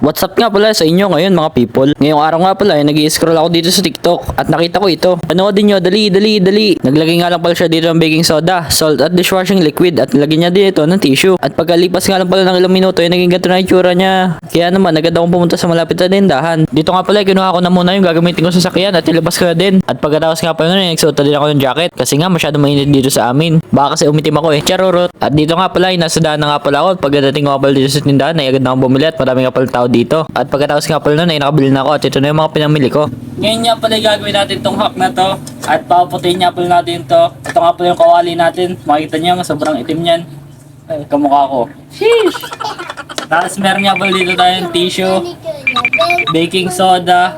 What's up nga pala sa inyo ngayon mga people? Ngayong araw nga pala nag-i-scroll ako dito sa TikTok at nakita ko ito. Panoodin nyo, dali. Naglagay nga lang pala siya dito ng baking soda, salt at dishwashing liquid at nilagyan niya dito ng tissue. At pagkalipas nga lang pala ng ilang minuto ay naging ganito na itsura niya. Kaya naman agad akong pumunta sa malapit na tindahan. Dito nga pala kinuha ko na muna yung gagamitin ko sa sakyan at ilabas ko na din. At pagkatapos nga pala nun nagsuot na din ako ng jacket kasi nga masyado mainit dito sa amin. Baka kasi umitim ako Charurot. At dito nga pala nasa daan na nga pala ako. Pagdating ko nga pala dito sa tindahan ay agad na akong bumili at marami nga pala tao dito. At pagkatapos nga pala nun ay nakabili na ako at ito na yung mga pinamili ko. Ngayon nga pala gagawin natin tong hack na to at papuputin nga pala natin to. Ito nga pala yung kawali natin. Makikita nyo sobrang itim yan. Ay, kamukha ko. Sheesh! Tapos meron nga pala dito tayong tissue, baking soda,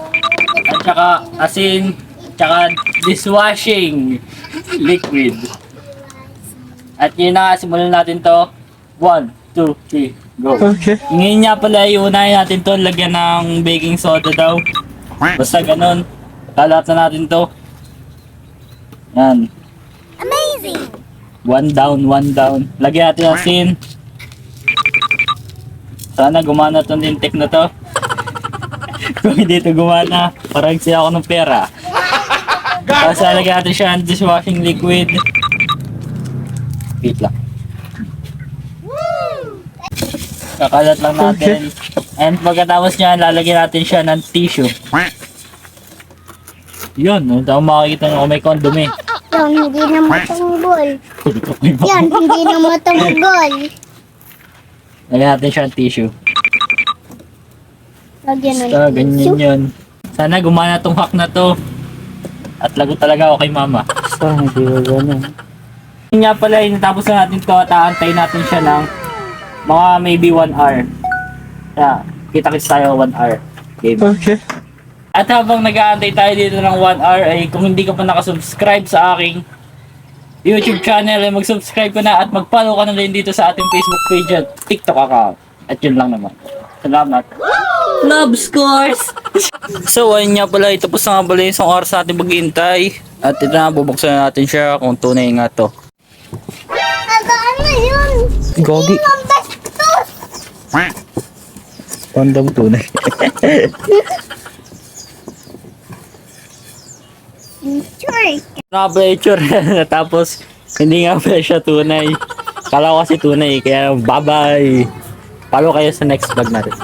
at saka asin, tsaka dishwashing liquid. At yun na, simulan natin to. 1, 2, 3. Go. Okay. Ngayon nga pala, iunahin natin to, lagyan ng baking soda daw. Basta ganun. Lalat na natin to. Yan. Amazing! One down. Lagyan natin ng asin. Sana gumana tong lintik na to. Kung hindi to gumana, parang siya ako ng pera. Tapos lagyan natin siya ng dishwashing liquid. Wait lang. Kakalat lang natin. And pagkatapos niyan, lalagyan natin siya ng tissue. Yun, hindi ako makikita nyo kung may kondom eh. Yan, hindi na matanggol. Yan, hindi na matanggol. Lagyan natin siya ng tissue. Lagyan ng Basta, ganyan yun. Sana gumana tong hack na to. At lagot talaga ako kay mama. Saan hindi ko gano'n? Yun nga pala, natapos na natin to at aantayin natin siya ng mga maybe 1 hour. Yeah, kita-kits tayo 1 hour. Game. Okay. At habang nag-aantay tayo dito ng 1 hour ay kung hindi ka pa nakasubscribe sa aking YouTube channel ay mag-subscribe ka na at mag-follow ka na din dito sa ating Facebook page at TikTok account. At yun lang naman. Salamat. Love scores! So ayun nga pala, tapos na nga pala yung isang oras natin maghihintay. At ito na, bubuksan na natin siya kung tunay nga to. Ano yun? Gogi. Ang bastos! Kondom tunay. Sure. Naka-picture tapos hindi nga pala siya tunay. Kala ko kasi tunay kaya bye bye. Follow kayo sa next vlog natin.